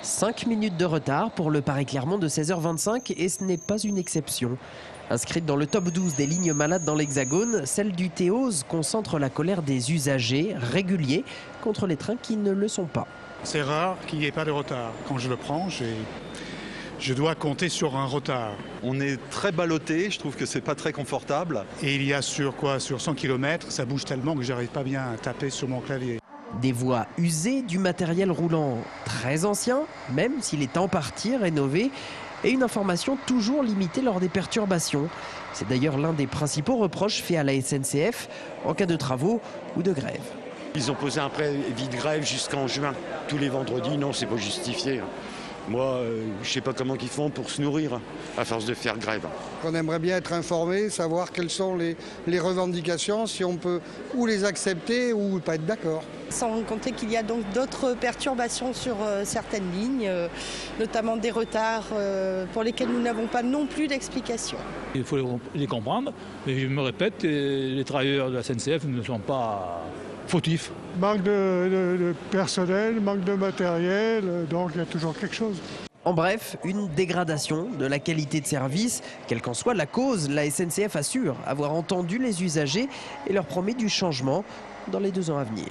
5 minutes de retard pour le Paris-Clermont de 16h25 et ce n'est pas une exception. Inscrite dans le top 12 des lignes malades dans l'Hexagone, celle du Théose concentre la colère des usagers réguliers contre les trains qui ne le sont pas. C'est rare qu'il n'y ait pas de retard. Quand je le prends, je dois compter sur un retard. On est très ballotté, je trouve que c'est pas très confortable. Et il y a sur 100 km, ça bouge tellement que j'arrive pas bien à taper sur mon clavier. Des voies usées, du matériel roulant très ancien, même s'il est en partie rénové, et une information toujours limitée lors des perturbations. C'est d'ailleurs l'un des principaux reproches faits à la SNCF en cas de travaux ou de grève. Ils ont posé un préavis de grève jusqu'en juin. Tous les vendredis, non, c'est pas justifié. Moi, je sais pas comment ils font pour se nourrir à force de faire grève. On aimerait bien être informé, savoir quelles sont les revendications, si on peut ou les accepter ou pas être d'accord. Sans compter qu'il y a donc d'autres perturbations sur certaines lignes, notamment des retards pour lesquels nous n'avons pas non plus d'explication. Il faut les comprendre, mais je me répète, les travailleurs de la SNCF ne sont pas fautifs. Manque de personnel, manque de matériel, donc il y a toujours quelque chose. En bref, une dégradation de la qualité de service. Quelle qu'en soit la cause, la SNCF assure avoir entendu les usagers et leur promet du changement dans les 2 ans à venir.